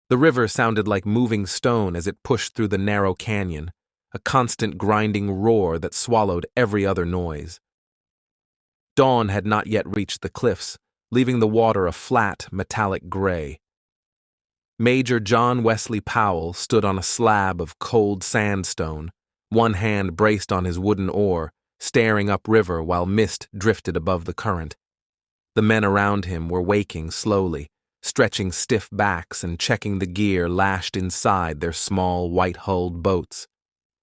The river sounded like moving stone as it pushed through the narrow canyon, a constant grinding roar that swallowed every other noise. Dawn had not yet reached the cliffs, leaving the water a flat, metallic gray. Major John Wesley Powell stood on a slab of cold sandstone, one hand braced on his wooden oar, staring upriver while mist drifted above the current. The men around him were waking slowly, stretching stiff backs and checking the gear lashed inside their small, white-hulled boats.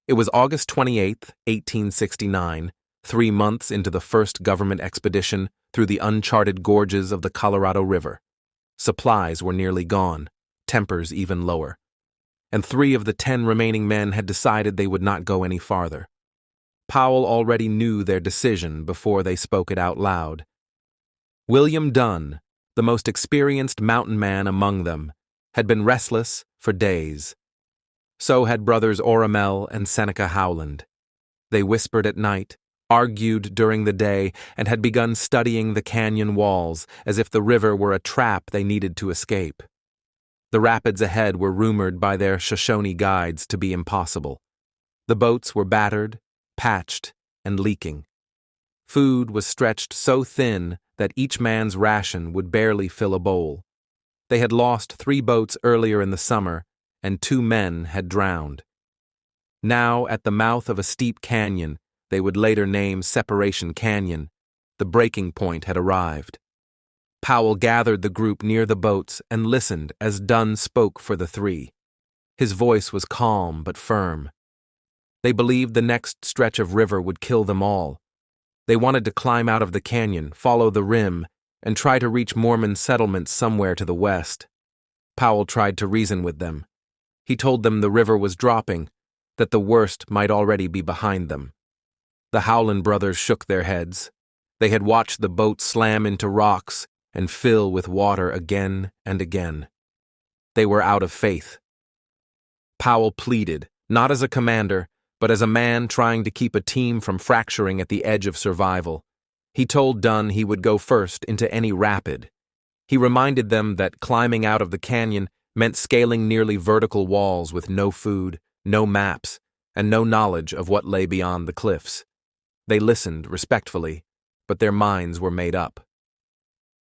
It was August 28, 1869, 3 months into the first government expedition through the uncharted gorges of the Colorado River. Supplies were nearly gone, tempers even lower, and 3 of the 10 remaining men had decided they would not go any farther. Powell already knew their decision before they spoke it out loud. William Dunn, the most experienced mountain man among them, had been restless for days. So had brothers Oramel and Seneca Howland. They whispered at night, argued during the day, and had begun studying the canyon walls as if the river were a trap they needed to escape. The rapids ahead were rumored by their Shoshone guides to be impossible. The boats were battered, patched, and leaking. Food was stretched so thin that each man's ration would barely fill a bowl. They had lost 3 boats earlier in the summer, and 2 men had drowned. Now, at the mouth of a steep canyon they would later name Separation Canyon, the breaking point had arrived. Powell gathered the group near the boats and listened as Dunn spoke for the 3. His voice was calm but firm. They believed the next stretch of river would kill them all. They wanted to climb out of the canyon, follow the rim, and try to reach Mormon settlements somewhere to the west. Powell tried to reason with them. He told them the river was dropping, that the worst might already be behind them. The Howland brothers shook their heads. They had watched the boat slam into rocks and fill with water again and again. They were out of faith. Powell pleaded, not as a commander, but as a man trying to keep a team from fracturing at the edge of survival. He told Dunn he would go first into any rapid. He reminded them that climbing out of the canyon meant scaling nearly vertical walls with no food, no maps, and no knowledge of what lay beyond the cliffs. They listened respectfully, but their minds were made up.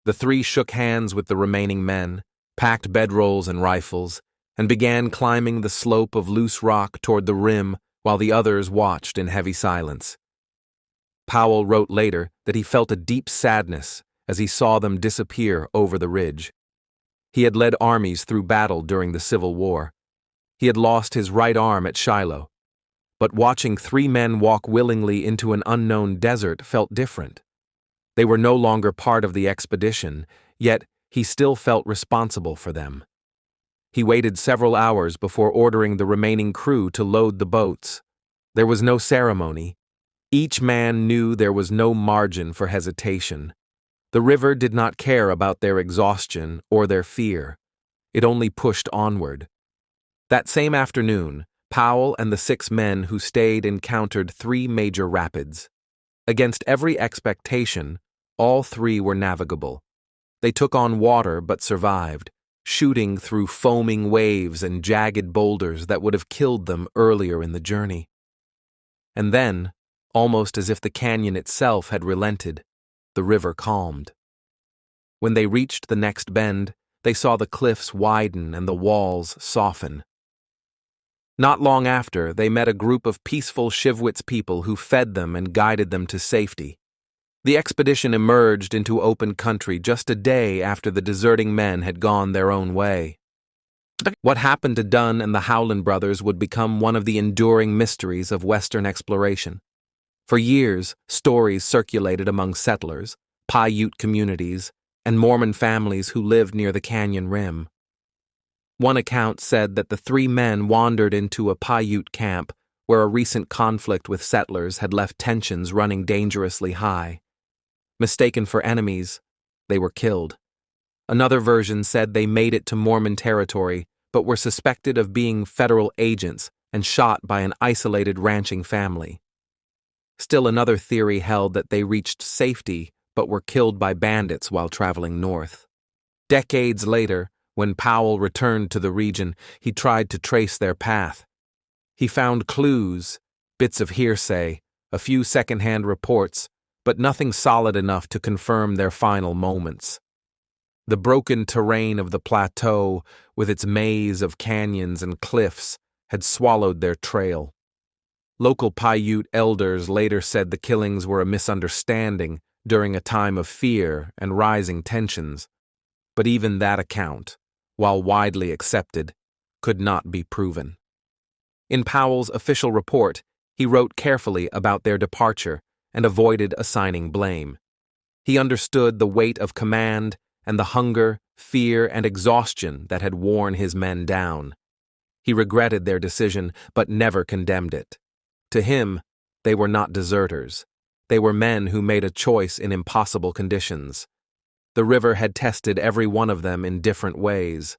The 3 shook hands with the remaining men, packed bedrolls and rifles, and began climbing the slope of loose rock toward the rim while the others watched in heavy silence. Powell wrote later that he felt a deep sadness as he saw them disappear over the ridge. He had led armies through battle during the Civil War. He had lost his right arm at Shiloh. But watching 3 men walk willingly into an unknown desert felt different. They were no longer part of the expedition, yet he still felt responsible for them. He waited several hours before ordering the remaining crew to load the boats. There was no ceremony. Each man knew there was no margin for hesitation. The river did not care about their exhaustion or their fear. It only pushed onward. That same afternoon, Powell and the 6 men who stayed encountered 3 major rapids. Against every expectation, all 3 were navigable. They took on water but survived, shooting through foaming waves and jagged boulders that would have killed them earlier in the journey. And then, almost as if the canyon itself had relented, the river calmed. When they reached the next bend, they saw the cliffs widen and the walls soften. Not long after, they met a group of peaceful Shivwits people who fed them and guided them to safety. The expedition emerged into open country just a day after the deserting men had gone their own way. What happened to Dunn and the Howland brothers would become one of the enduring mysteries of Western exploration. For years, stories circulated among settlers, Paiute communities, and Mormon families who lived near the canyon rim. One account said that the 3 men wandered into a Paiute camp where a recent conflict with settlers had left tensions running dangerously high. Mistaken for enemies, they were killed. Another version said they made it to Mormon territory but were suspected of being federal agents and shot by an isolated ranching family. Still another theory held that they reached safety but were killed by bandits while traveling north. Decades later, When Powell returned to the region, he tried to trace their path. He found clues, bits of hearsay, a few second-hand reports, but nothing solid enough to confirm their final moments. The broken terrain of the plateau, with its maze of canyons and cliffs, had swallowed their trail. Local Paiute elders later said the killings were a misunderstanding during a time of fear and rising tensions, but even that account, while widely accepted, could not be proven. In Powell's official report, he wrote carefully about their departure and avoided assigning blame. He understood the weight of command and the hunger, fear, and exhaustion that had worn his men down. He regretted their decision, but never condemned it. To him, they were not deserters. They were men who made a choice in impossible conditions. The river had tested every one of them in different ways.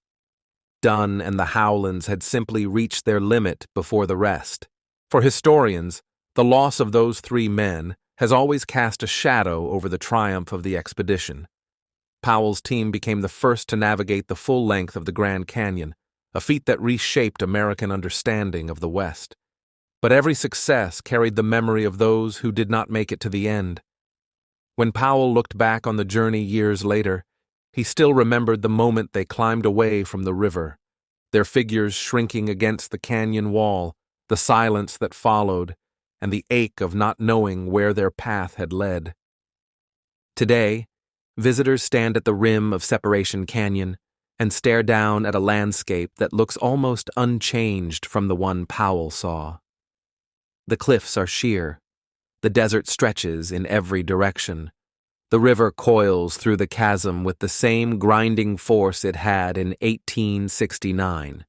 Dunn and the Howlands had simply reached their limit before the rest. For historians, the loss of those 3 men has always cast a shadow over the triumph of the expedition. Powell's team became the first to navigate the full length of the Grand Canyon, a feat that reshaped American understanding of the West. But every success carried the memory of those who did not make it to the end. When Powell looked back on the journey years later, he still remembered the moment they climbed away from the river, their figures shrinking against the canyon wall, the silence that followed, and the ache of not knowing where their path had led. Today, visitors stand at the rim of Separation Canyon and stare down at a landscape that looks almost unchanged from the one Powell saw. The cliffs are sheer. The desert stretches in every direction. The river coils through the chasm with the same grinding force it had in 1869.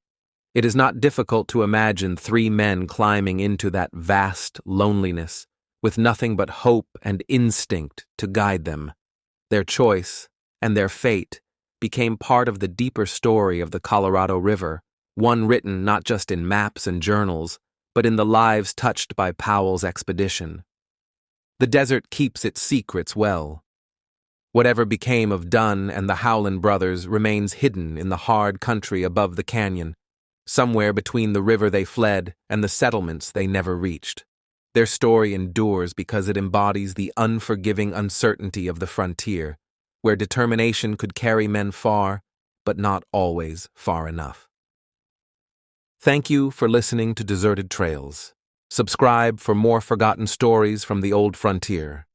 It is not difficult to imagine 3 men climbing into that vast loneliness, with nothing but hope and instinct to guide them. Their choice and their fate became part of the deeper story of the Colorado River, one written not just in maps and journals, but in the lives touched by Powell's expedition. The desert keeps its secrets well. Whatever became of Dunn and the Howland brothers remains hidden in the hard country above the canyon, somewhere between the river they fled and the settlements they never reached. Their story endures because it embodies the unforgiving uncertainty of the frontier, where determination could carry men far, but not always far enough. Thank you for listening to Deserted Trails. Subscribe for more forgotten stories from the old frontier.